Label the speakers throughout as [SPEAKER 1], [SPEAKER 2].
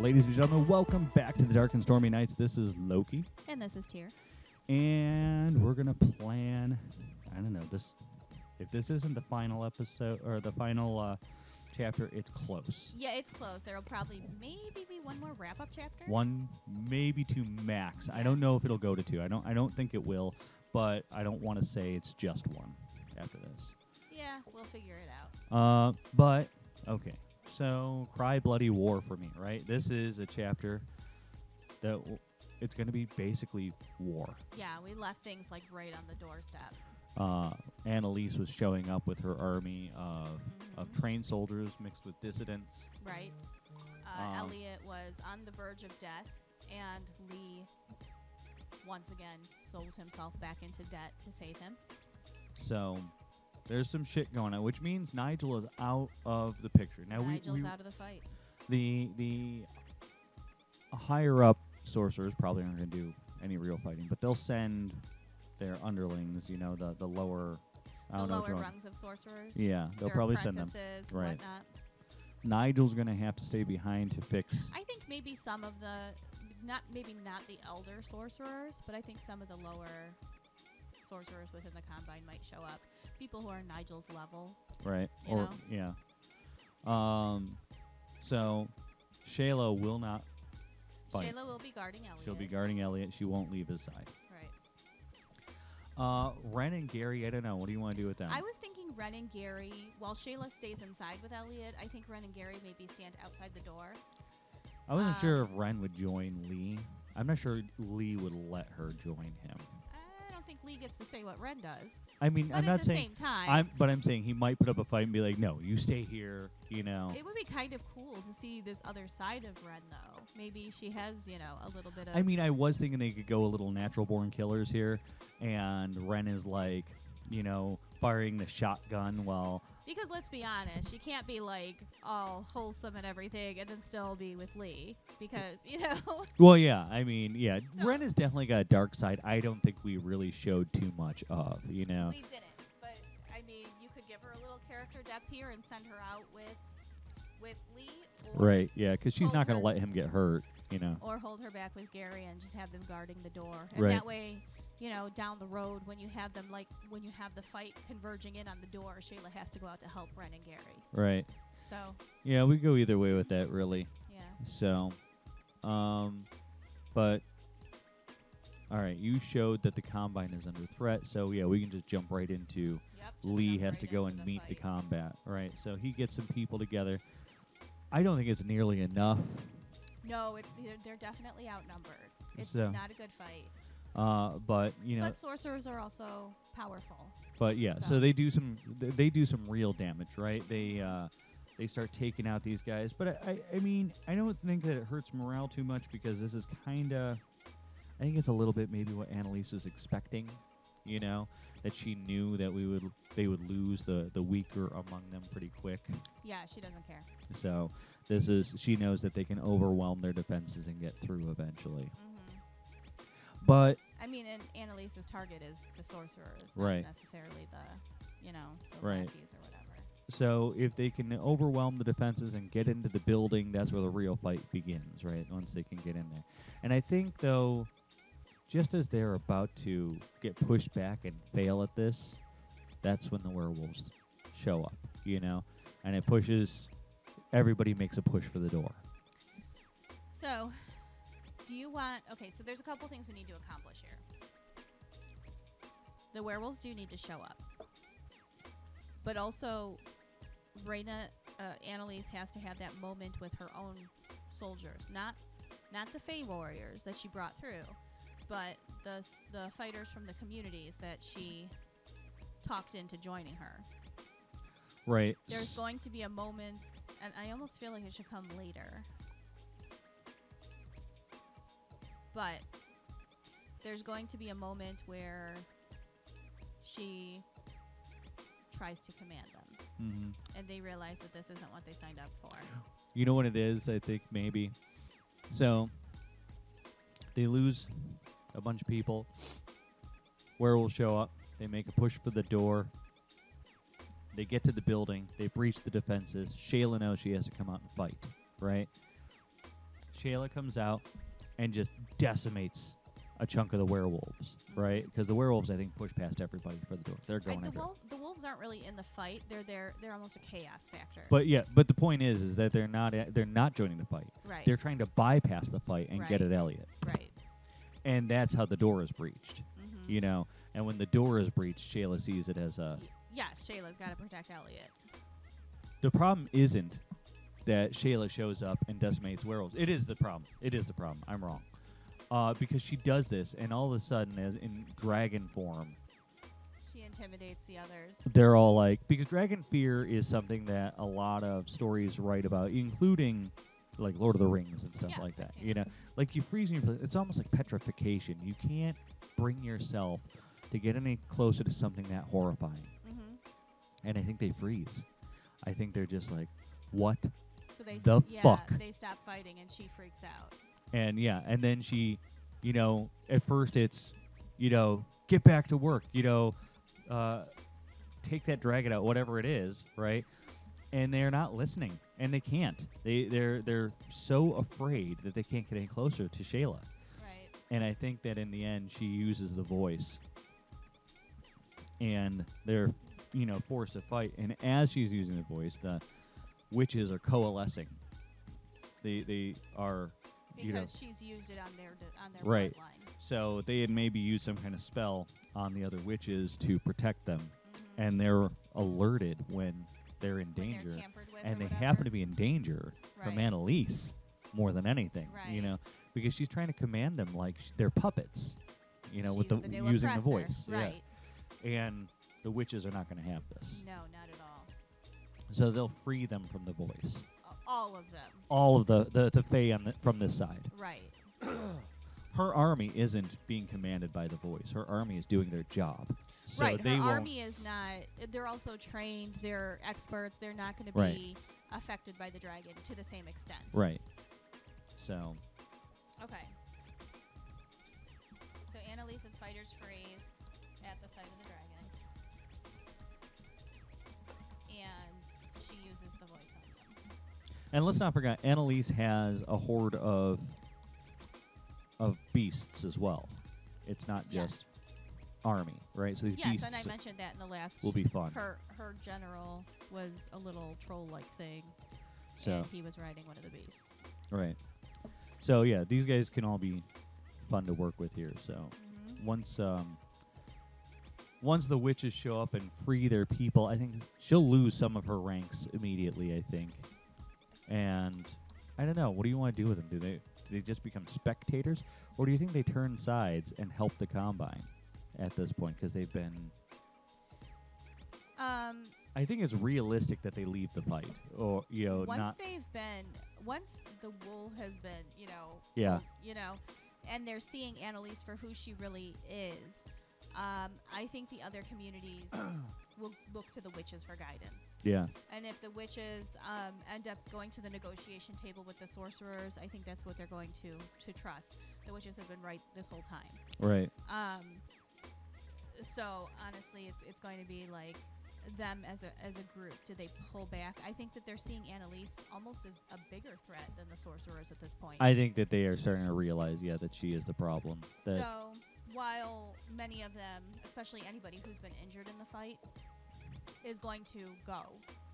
[SPEAKER 1] Ladies and gentlemen, welcome back to the Dark and Stormy Nights. This is Loki.
[SPEAKER 2] And this is Tyr.
[SPEAKER 1] And we're going to plan, I don't know, this. If this isn't the final episode or the final chapter, it's close.
[SPEAKER 2] Yeah, it's close. There will probably maybe be one more wrap-up chapter.
[SPEAKER 1] One, maybe two max.
[SPEAKER 2] Yeah.
[SPEAKER 1] I don't know if it'll go to two. I don't think it will, but I don't want to say it's just one after this.
[SPEAKER 2] Yeah, we'll figure it out.
[SPEAKER 1] But okay. So, Cry Bloody War for me, right? This is a chapter that it's going to be basically war.
[SPEAKER 2] Yeah, we left things like right on the doorstep.
[SPEAKER 1] Annalise was showing up with her army of trained soldiers mixed with dissidents.
[SPEAKER 2] Right. Elliot was on the verge of death, and Lee once again sold himself back into debt to save him.
[SPEAKER 1] So there's some shit going on, which means Nigel is out of the picture. Now
[SPEAKER 2] Nigel's out of the fight.
[SPEAKER 1] The higher up sorcerers probably aren't going to do any real fighting, but they'll send their underlings, the lower, I don't know,
[SPEAKER 2] lower rungs of sorcerers.
[SPEAKER 1] Yeah, they'll
[SPEAKER 2] their
[SPEAKER 1] probably send them.
[SPEAKER 2] apprentices,
[SPEAKER 1] Right.
[SPEAKER 2] whatnot.
[SPEAKER 1] Nigel's going to have to stay behind to fix.
[SPEAKER 2] I think maybe some of the, not the elder sorcerers, but I think some of the lower sorcerers within the Combine might show up. People who are Nigel's level.
[SPEAKER 1] Right.
[SPEAKER 2] You
[SPEAKER 1] Or
[SPEAKER 2] know?
[SPEAKER 1] yeah. So Shaela will not fight.
[SPEAKER 2] Shaela will be guarding Elliot.
[SPEAKER 1] She'll be guarding Elliot. She won't leave his side.
[SPEAKER 2] Right.
[SPEAKER 1] Ren and Gary, I don't know. What do you want to do with them?
[SPEAKER 2] I was thinking Ren and Gary, while Shaela stays inside with Elliot, I think Ren and Gary maybe stand outside the door.
[SPEAKER 1] I wasn't sure if Ren would join Lee. I'm not sure Lee would let her join him.
[SPEAKER 2] I don't think Lee gets to say what Ren does.
[SPEAKER 1] I mean,
[SPEAKER 2] But
[SPEAKER 1] I'm
[SPEAKER 2] at
[SPEAKER 1] not
[SPEAKER 2] the
[SPEAKER 1] saying.
[SPEAKER 2] same time,
[SPEAKER 1] I'm saying he might put up a fight and be like, "No, you stay here."
[SPEAKER 2] it would be kind of cool to see this other side of Ren, though. Maybe she has, a little bit of...
[SPEAKER 1] I mean, I was thinking they could go a little natural-born killers here, and Ren is like, firing the shotgun while.
[SPEAKER 2] Because let's be honest, she can't be like all wholesome and everything and then still be with Lee. Because,
[SPEAKER 1] Well, yeah. I mean, yeah.
[SPEAKER 2] So-
[SPEAKER 1] Ren has definitely got a dark side. I don't think we really showed too much of.
[SPEAKER 2] Lee didn't. But, I mean, you could give her a little character depth here and send her out with Lee. Or
[SPEAKER 1] Right. Yeah, because she's not going to
[SPEAKER 2] Over.
[SPEAKER 1] let him get hurt.
[SPEAKER 2] Or hold her back with Gary and just have them guarding the door. And
[SPEAKER 1] Right.
[SPEAKER 2] that way, down the road when you have them, when you have the fight converging in on the door, Shaela has to go out to help Ren and Gary.
[SPEAKER 1] Right.
[SPEAKER 2] So,
[SPEAKER 1] Yeah, we go either way with that, really.
[SPEAKER 2] yeah.
[SPEAKER 1] So, but all right, you showed that the Combine is under threat, so yeah, we can just jump right into
[SPEAKER 2] Yep. just
[SPEAKER 1] Lee
[SPEAKER 2] jump
[SPEAKER 1] has
[SPEAKER 2] right
[SPEAKER 1] to go
[SPEAKER 2] into
[SPEAKER 1] and meet the
[SPEAKER 2] fight.
[SPEAKER 1] combat, right? So he gets some people together. I don't think it's nearly enough,
[SPEAKER 2] No, they're definitely outnumbered. It's
[SPEAKER 1] So-
[SPEAKER 2] not a good fight.
[SPEAKER 1] but
[SPEAKER 2] But sorcerers are also powerful.
[SPEAKER 1] but yeah, so
[SPEAKER 2] So-
[SPEAKER 1] they do some real damage, right? They start taking out these guys, but I mean, I don't think that it hurts morale too much because this is kind of, I think it's a little bit maybe what Annalise was expecting, that she knew that they would lose the weaker among them pretty quick.
[SPEAKER 2] Yeah, she doesn't care.
[SPEAKER 1] So she knows that they can overwhelm their defenses and get through eventually. But
[SPEAKER 2] I mean, and Annalise's target is the sorcerers,
[SPEAKER 1] Right.
[SPEAKER 2] not necessarily the
[SPEAKER 1] Right.
[SPEAKER 2] lackeys or whatever.
[SPEAKER 1] so if they can overwhelm the defenses and get into the building, that's where the real fight begins, right? Once they can get in there. And I think, though, just as they're about to get pushed back and fail at this, that's when the werewolves show up, and it pushes, everybody makes a push for the door.
[SPEAKER 2] So, do you want... Okay, so there's a couple things we need to accomplish here. The werewolves do need to show up. But also, Annalise has to have that moment with her own soldiers. Not the Fey warriors that she brought through, but the fighters from the communities that she talked into joining her.
[SPEAKER 1] Right.
[SPEAKER 2] There's going to be a moment, and I almost feel like it should come later. But there's going to be a moment where she tries to command them,
[SPEAKER 1] Mm-hmm.
[SPEAKER 2] and they realize that this isn't what they signed up for.
[SPEAKER 1] You know what it is, I think, maybe? So, they lose a bunch of people. Werewolves show up. They make a push for the door. They get to the building. They breach the defenses. Shaela knows she has to come out and fight, right? Shayla comes out and just decimates a chunk of the werewolves, right? Because the werewolves, I think, push past everybody for the door. They're going everywhere.
[SPEAKER 2] The wolves aren't really in the fight. They're there. They're almost a chaos factor.
[SPEAKER 1] But the point is that they're not joining the fight.
[SPEAKER 2] Right.
[SPEAKER 1] They're trying to bypass the fight and get at Elliot.
[SPEAKER 2] Right.
[SPEAKER 1] And that's how the door is breached.
[SPEAKER 2] Mm-hmm.
[SPEAKER 1] You know, and when the door is breached, Shayla sees it as a.
[SPEAKER 2] Yeah, Shayla's got to protect Elliot.
[SPEAKER 1] The problem isn't that Shayla shows up and decimates werewolves. It is the problem. I'm wrong. Because she does this, and all of a sudden, as in dragon form,
[SPEAKER 2] she intimidates the others.
[SPEAKER 1] They're all like, because dragon fear is something that a lot of stories write about, including like Lord of the Rings and stuff like that. You know, like you freeze in your place. It's almost like petrification. You can't bring yourself to get any closer to something that horrifying. Mm-hmm. And I think they freeze. I think they're just like, what
[SPEAKER 2] so they
[SPEAKER 1] the fuck?
[SPEAKER 2] They stop fighting, and she freaks out.
[SPEAKER 1] And and then she, you know, at first it's, you know, get back to work, you know, take that dragon out, whatever it is, right? And they're not listening, and they can't. They're so afraid that they can't get any closer to Shayla.
[SPEAKER 2] Right.
[SPEAKER 1] And I think that in the end, she uses the voice, and they're, you know, forced to fight. And as she's using the voice, the witches are coalescing. They are.
[SPEAKER 2] Because she's used it on their
[SPEAKER 1] right.
[SPEAKER 2] bloodline.
[SPEAKER 1] So they had maybe used some kind of spell on the other witches to protect them, and they're alerted when they're in danger,
[SPEAKER 2] they're tampered with
[SPEAKER 1] and
[SPEAKER 2] or
[SPEAKER 1] they
[SPEAKER 2] whatever.
[SPEAKER 1] happen to be in danger from Annalise more than anything, you know, because she's trying to command them like they're puppets, you know,
[SPEAKER 2] she's
[SPEAKER 1] with the using
[SPEAKER 2] oppressor.
[SPEAKER 1] the voice,
[SPEAKER 2] right?
[SPEAKER 1] Yeah. And the witches are not going to have this.
[SPEAKER 2] No, not at all.
[SPEAKER 1] So they'll free them from the voice.
[SPEAKER 2] All of them.
[SPEAKER 1] All of the Fae from this side.
[SPEAKER 2] Right.
[SPEAKER 1] Her army isn't being commanded by the voice. Her army is doing their job. So
[SPEAKER 2] right.
[SPEAKER 1] they
[SPEAKER 2] Her
[SPEAKER 1] won't
[SPEAKER 2] army is not. They're also trained. They're experts. They're not going to be affected by the dragon to the same extent.
[SPEAKER 1] Right. So.
[SPEAKER 2] Okay. So Annalise's fighters freeze at the sight of the dragon, and she uses the voice on them.
[SPEAKER 1] And let's not forget, Annalise has a horde of beasts as well. It's not just army, right? So these beasts.
[SPEAKER 2] Yes, and I mentioned that in the last.
[SPEAKER 1] Will be fun.
[SPEAKER 2] Her general was a little troll-like thing,
[SPEAKER 1] so
[SPEAKER 2] and he was riding one of the beasts.
[SPEAKER 1] Right. So yeah, these guys can all be fun to work with here. So once the witches show up and free their people, I think she'll lose some of her ranks immediately. I think. And I don't know. What do you want to do with them? Do they just become spectators, or do you think they turn sides and help the Combine at this point because they've been? I think it's realistic that they leave the fight, or
[SPEAKER 2] once the wool has been, and they're seeing Annalise for who she really is. I think the other communities will look to the witches for guidance.
[SPEAKER 1] Yeah.
[SPEAKER 2] And if the witches end up going to the negotiation table with the sorcerers, I think that's what they're going to trust. The witches have been right this whole time.
[SPEAKER 1] Right.
[SPEAKER 2] So honestly, it's going to be like them as a group. Do they pull back? I think that they're seeing Annalise almost as a bigger threat than the sorcerers at this point.
[SPEAKER 1] I think that they are starting to realize, that she is the problem.
[SPEAKER 2] So while many of them, especially anybody who's been injured in the fight, is going to go.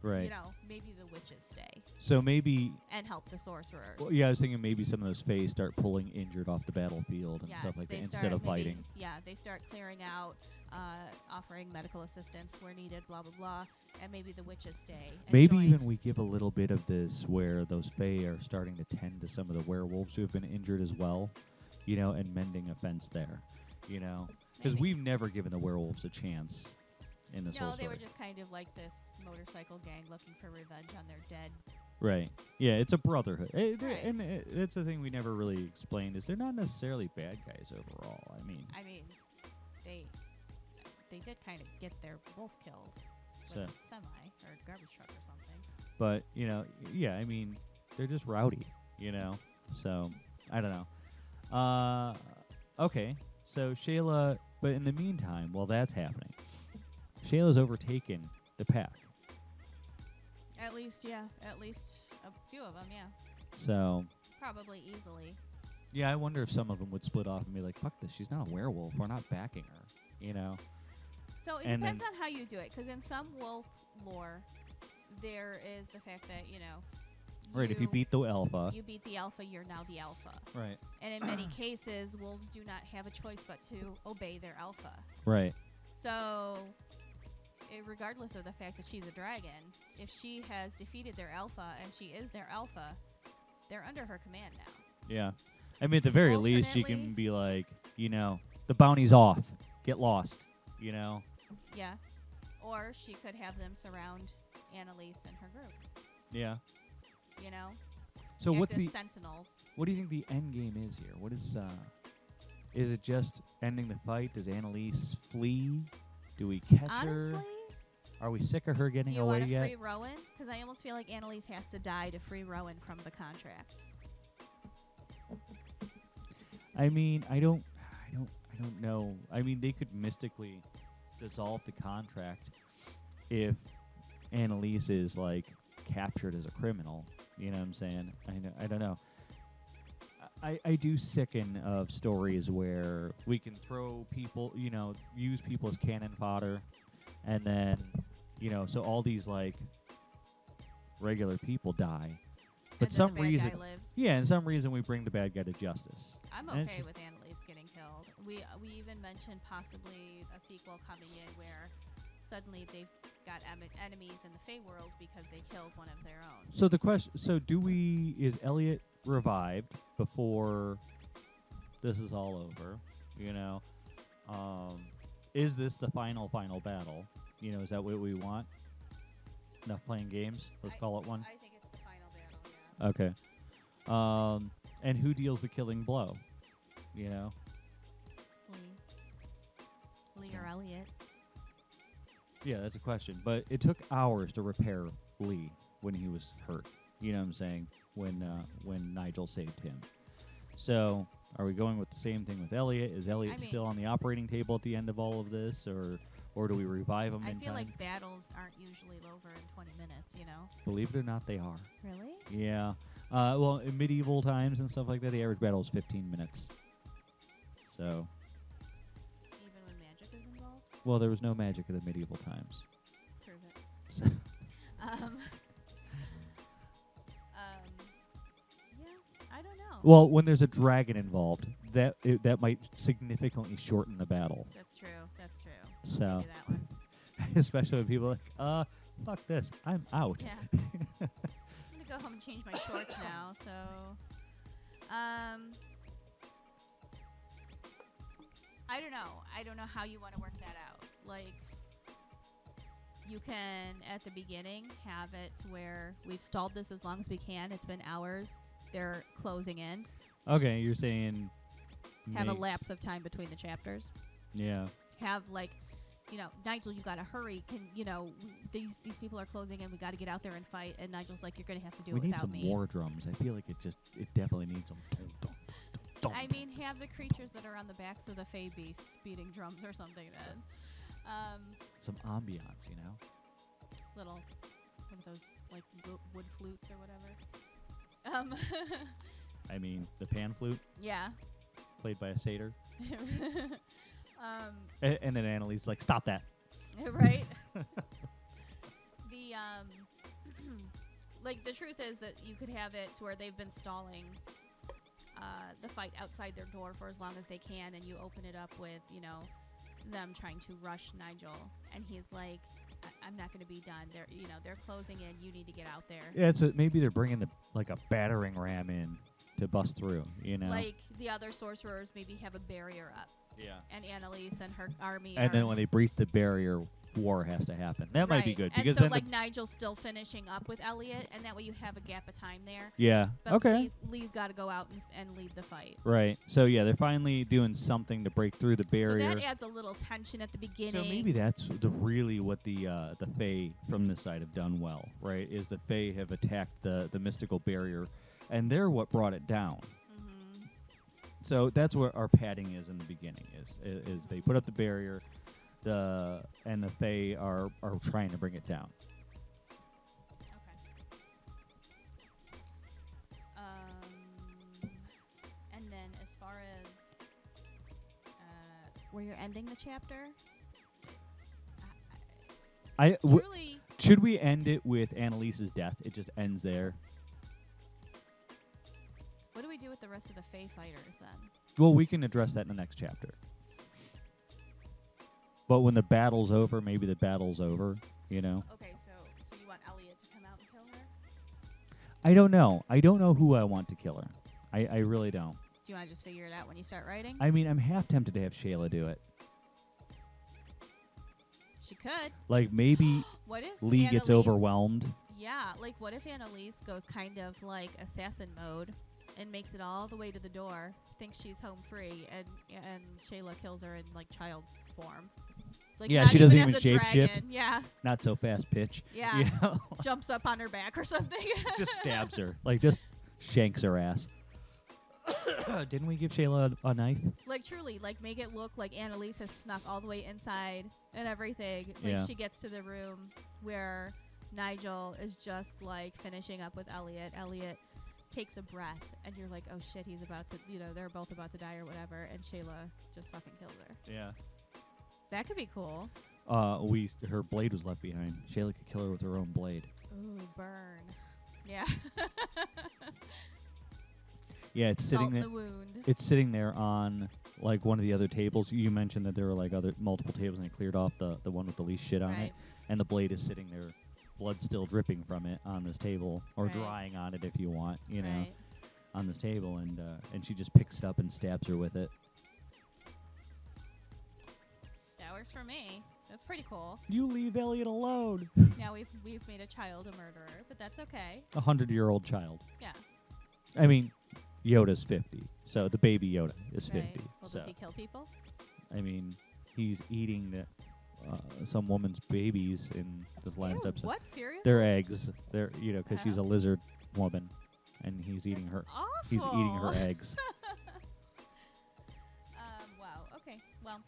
[SPEAKER 1] Right.
[SPEAKER 2] Maybe the witches stay.
[SPEAKER 1] So maybe.
[SPEAKER 2] And help the sorcerers.
[SPEAKER 1] Well, I was thinking maybe some of those Fae start pulling injured off the battlefield and stuff like that instead of fighting.
[SPEAKER 2] Yeah, they start clearing out, offering medical assistance where needed, blah, blah, blah. And maybe the witches stay.
[SPEAKER 1] Maybe even we give a little bit of this where those Fae are starting to tend to some of the werewolves who have been injured as well, and mending a fence there, Because we've never given the werewolves a chance in this whole story.
[SPEAKER 2] No, they were just kind of like this motorcycle gang looking for revenge on their dead.
[SPEAKER 1] Right. Yeah, it's a brotherhood.
[SPEAKER 2] Right.
[SPEAKER 1] And that's the thing we never really explained is they're not necessarily bad guys overall. I mean,
[SPEAKER 2] they did kind of get their wolf killed with a semi or a garbage truck or something.
[SPEAKER 1] But, they're just rowdy, So, I don't know. Okay. So Shayla, but in the meantime, while that's happening, Shayla's overtaken the pack.
[SPEAKER 2] At least a few of them, yeah.
[SPEAKER 1] So
[SPEAKER 2] Probably easily.
[SPEAKER 1] Yeah, I wonder if some of them would split off and be like, "Fuck this, she's not a werewolf. We're not backing her." You know.
[SPEAKER 2] So it
[SPEAKER 1] And
[SPEAKER 2] depends
[SPEAKER 1] then-
[SPEAKER 2] on how you do it, because in some wolf lore, there is the fact that
[SPEAKER 1] Right. If you beat the alpha.
[SPEAKER 2] you beat the alpha, you're now the alpha.
[SPEAKER 1] Right.
[SPEAKER 2] And in many cases, wolves do not have a choice but to obey their alpha.
[SPEAKER 1] Right.
[SPEAKER 2] So, regardless of the fact that she's a dragon, if she has defeated their alpha and she is their alpha, they're under her command now.
[SPEAKER 1] Yeah. I mean, at the very least, she
[SPEAKER 2] Alternately-
[SPEAKER 1] can be like, the bounty's off. Get lost.
[SPEAKER 2] Yeah. Or she could have them surround Annalise and her group.
[SPEAKER 1] Yeah.
[SPEAKER 2] You know?
[SPEAKER 1] So
[SPEAKER 2] Act
[SPEAKER 1] what's
[SPEAKER 2] as
[SPEAKER 1] the
[SPEAKER 2] sentinels?
[SPEAKER 1] what do you think the end game is here? What is it just ending the fight? Does Annalise flee? Do we catch her?
[SPEAKER 2] Honestly,
[SPEAKER 1] Are we sick of her
[SPEAKER 2] do
[SPEAKER 1] getting
[SPEAKER 2] you
[SPEAKER 1] away
[SPEAKER 2] want to
[SPEAKER 1] yet?
[SPEAKER 2] free Rowan? Because I almost feel like Annalise has to die to free Rowan from the contract.
[SPEAKER 1] I mean, I don't know. I mean, they could mystically dissolve the contract if Annalise is like captured as a criminal. You know what I'm saying? I don't know. I do sicken of stories where we can throw people, use people as cannon fodder, and then, so all these like regular people die. But
[SPEAKER 2] And then
[SPEAKER 1] some
[SPEAKER 2] the bad
[SPEAKER 1] reason,
[SPEAKER 2] guy lives.
[SPEAKER 1] yeah, and some reason we bring the bad guy to justice.
[SPEAKER 2] I'm
[SPEAKER 1] And
[SPEAKER 2] okay
[SPEAKER 1] it's-
[SPEAKER 2] with Annalise getting killed. We even mentioned possibly a sequel coming in where suddenly they've got enemies in the Fey world because they killed one of their own.
[SPEAKER 1] So the question, is Elliot revived before this is all over? Is this the final battle? Is that what we want? Enough playing games. Let's call it one.
[SPEAKER 2] I think it's the final battle, yeah.
[SPEAKER 1] Okay. And who deals the killing blow?
[SPEAKER 2] Lee or Elliot.
[SPEAKER 1] Yeah, that's a question. But it took hours to repair Lee when he was hurt. You know what I'm saying? When Nigel saved him. So, are we going with the same thing with Elliot? Is Elliot
[SPEAKER 2] I mean-
[SPEAKER 1] still on the operating table at the end of all of this, or do we revive him
[SPEAKER 2] I
[SPEAKER 1] in
[SPEAKER 2] feel
[SPEAKER 1] time?
[SPEAKER 2] like battles aren't usually over in 20 minutes,
[SPEAKER 1] Believe it or not, they are.
[SPEAKER 2] Really?
[SPEAKER 1] Yeah. Well, in medieval times and stuff like that, the average battle is 15 minutes. So,
[SPEAKER 2] Even when magic is involved?
[SPEAKER 1] well, there was no magic in the medieval times.
[SPEAKER 2] Prove it.
[SPEAKER 1] So,
[SPEAKER 2] Yeah, I don't know.
[SPEAKER 1] well, when there's a dragon involved, that might significantly shorten the battle.
[SPEAKER 2] That's true. That's true.
[SPEAKER 1] So,
[SPEAKER 2] Maybe that one.
[SPEAKER 1] especially when people are like, fuck this, I'm out.
[SPEAKER 2] Yeah. I'm gonna go home and change my shorts now. So, I don't know. I don't know how you want to work that out. Like, you can at the beginning have it to where we've stalled this as long as we can. It's been hours. They're closing in.
[SPEAKER 1] Okay, you're saying
[SPEAKER 2] Have a
[SPEAKER 1] make-
[SPEAKER 2] lapse of time between the chapters.
[SPEAKER 1] Yeah.
[SPEAKER 2] Have like, Nigel, you gotta hurry. These people are closing in. We gotta get out there and fight. And Nigel's like, you're gonna have to do
[SPEAKER 1] We
[SPEAKER 2] it
[SPEAKER 1] need
[SPEAKER 2] without
[SPEAKER 1] some
[SPEAKER 2] me.
[SPEAKER 1] war drums. I feel like it definitely needs some.
[SPEAKER 2] I mean, have the creatures that are on the backs of the Fey beasts beating drums or something then.
[SPEAKER 1] Some ambiance,
[SPEAKER 2] Little, what are those, like wood flutes or whatever?
[SPEAKER 1] I mean, the pan flute
[SPEAKER 2] Yeah.
[SPEAKER 1] played by a satyr,
[SPEAKER 2] um,
[SPEAKER 1] and then Annalise like, stop that.
[SPEAKER 2] right? The, like, the truth is that you could have it to where they've been stalling the fight outside their door for as long as they can, and you open it up with, them trying to rush Nigel, and he's like, I'm not going to be done. They're closing in. You need to get out there.
[SPEAKER 1] Yeah, so maybe they're bringing a battering ram in to bust through.
[SPEAKER 2] Like the other sorcerers maybe have a barrier up,
[SPEAKER 1] Yeah.
[SPEAKER 2] and Annalise and her army.
[SPEAKER 1] And
[SPEAKER 2] are
[SPEAKER 1] then when they breach the barrier, war has to happen. That might be
[SPEAKER 2] Right.
[SPEAKER 1] good
[SPEAKER 2] And
[SPEAKER 1] because
[SPEAKER 2] so
[SPEAKER 1] then
[SPEAKER 2] like Nigel's still finishing up with Elliot, and that way you have a gap of time there.
[SPEAKER 1] yeah.
[SPEAKER 2] But
[SPEAKER 1] Okay.
[SPEAKER 2] Lee's got to go out and lead the fight.
[SPEAKER 1] Right. So yeah, they're finally doing something to break through the barrier.
[SPEAKER 2] So that adds a little tension at the beginning.
[SPEAKER 1] So maybe that's really what the Fae from this side have done well, right? Is the Fae have attacked the mystical barrier, and they're what brought it down.
[SPEAKER 2] Mm-hmm.
[SPEAKER 1] So that's where our padding is in the beginning. Is they put up the barrier, and the Fae are trying to bring it down.
[SPEAKER 2] Okay. where you're ending the chapter.
[SPEAKER 1] W-
[SPEAKER 2] Truly,
[SPEAKER 1] should we end it with Annalise's death? It just ends there.
[SPEAKER 2] what do we do with the rest of the Fae fighters then?
[SPEAKER 1] Well, we can address that in the next chapter. But when the battle's over, maybe the battle's over, you know?
[SPEAKER 2] Okay, so you want Elliot to come out and kill her?
[SPEAKER 1] I don't know. I don't know who I want to kill her. I really don't.
[SPEAKER 2] Do you want to just figure it out when you start writing?
[SPEAKER 1] I mean, I'm half tempted to have Shaela do it.
[SPEAKER 2] She could.
[SPEAKER 1] Like, maybe
[SPEAKER 2] What if
[SPEAKER 1] Lee gets
[SPEAKER 2] Annalise-
[SPEAKER 1] overwhelmed.
[SPEAKER 2] Yeah, like what if Annalise goes kind of like assassin mode and makes it all the way to the door, thinks she's home free, and Shaela kills her in like child's form. Like
[SPEAKER 1] Yeah,
[SPEAKER 2] not
[SPEAKER 1] she doesn't
[SPEAKER 2] as
[SPEAKER 1] even
[SPEAKER 2] a
[SPEAKER 1] shapeshift.
[SPEAKER 2] dragon. Yeah,
[SPEAKER 1] Not so fast pitch.
[SPEAKER 2] yeah.
[SPEAKER 1] You know?
[SPEAKER 2] Jumps up on her back or something.
[SPEAKER 1] Just stabs her. Like, just shanks her ass. Didn't we give Shaela a knife?
[SPEAKER 2] Like truly, like make it look like Annalise has snuck all the way inside and everything. Like
[SPEAKER 1] Yeah.
[SPEAKER 2] she gets to the room where Nigel is just like finishing up with Elliot. Elliot takes a breath and you're like, oh shit, he's about to, they're both about to die or whatever, and Shaela just fucking kills her.
[SPEAKER 1] Yeah.
[SPEAKER 2] That could be cool.
[SPEAKER 1] Her blade was left behind. Shaela could kill her with her own blade.
[SPEAKER 2] Ooh, burn. Yeah.
[SPEAKER 1] Yeah, it's sitting
[SPEAKER 2] Salt
[SPEAKER 1] there.
[SPEAKER 2] the wound.
[SPEAKER 1] It's sitting there on like one of the other tables. You mentioned that there were like multiple tables, and they cleared off the one with the least shit on it,
[SPEAKER 2] Right.
[SPEAKER 1] and the blade is sitting there, blood still dripping from it on this table, or
[SPEAKER 2] Right.
[SPEAKER 1] drying on it if you want, you know,
[SPEAKER 2] Right.
[SPEAKER 1] on this table, and she just picks it up and stabs her with it.
[SPEAKER 2] That works for me. That's pretty cool.
[SPEAKER 1] You leave Elliot alone.
[SPEAKER 2] Now we've made a child a murderer, but that's okay.
[SPEAKER 1] 100-year-old child.
[SPEAKER 2] Yeah.
[SPEAKER 1] I mean, Yoda's 50, so the baby Yoda is
[SPEAKER 2] Right.
[SPEAKER 1] 50.
[SPEAKER 2] Well,
[SPEAKER 1] So
[SPEAKER 2] does he kill people?
[SPEAKER 1] I mean, he's eating some woman's babies in this last
[SPEAKER 2] Ew,
[SPEAKER 1] episode.
[SPEAKER 2] what? Seriously?
[SPEAKER 1] They're eggs. They're because she's a lizard woman, and he's eating her.
[SPEAKER 2] Awful.
[SPEAKER 1] He's eating her eggs.
[SPEAKER 2] Wow. Okay. Well.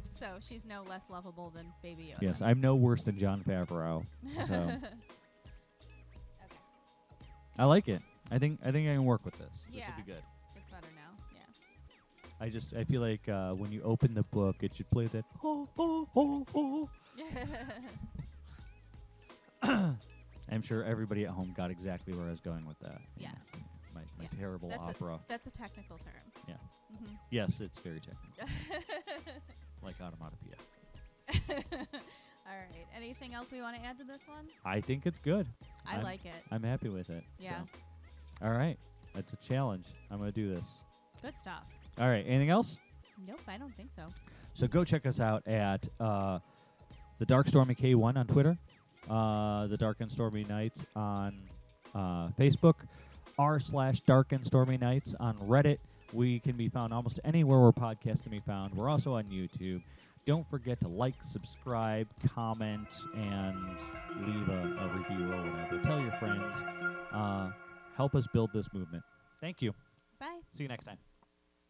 [SPEAKER 2] So she's no less lovable than Baby Yoda.
[SPEAKER 1] Yes, I'm no worse than Jon Favreau. So
[SPEAKER 2] Okay.
[SPEAKER 1] I like it. I think I can work with this. This
[SPEAKER 2] Yeah.
[SPEAKER 1] will be good.
[SPEAKER 2] It's better now.
[SPEAKER 1] I feel like when you open the book, it should play that.
[SPEAKER 2] Yeah.
[SPEAKER 1] I'm sure everybody at home got exactly where I was going with that. you
[SPEAKER 2] Yes.
[SPEAKER 1] know, My
[SPEAKER 2] Yes.
[SPEAKER 1] terrible
[SPEAKER 2] That's
[SPEAKER 1] opera.
[SPEAKER 2] That's a technical term.
[SPEAKER 1] Yeah.
[SPEAKER 2] Mm-hmm.
[SPEAKER 1] Yes, it's very technical, like onomatopoeia.
[SPEAKER 2] All right. Anything else we want to add to this one?
[SPEAKER 1] I think it's good.
[SPEAKER 2] I like it.
[SPEAKER 1] I'm happy with it.
[SPEAKER 2] Yeah.
[SPEAKER 1] So. All right. That's a challenge. I'm going to do this.
[SPEAKER 2] Good stuff.
[SPEAKER 1] All right. Anything else?
[SPEAKER 2] Nope, I don't think so.
[SPEAKER 1] So go check us out at the Dark Stormy K1 on Twitter, the Dark and Stormy Nights on Facebook, r/Dark and Stormy Nights on Reddit. We can be found almost anywhere where podcasts can be found. We're also on YouTube. Don't forget to like, subscribe, comment, and leave a review or whatever. Tell your friends. Help us build this movement. Thank you.
[SPEAKER 2] Bye.
[SPEAKER 1] See you next time.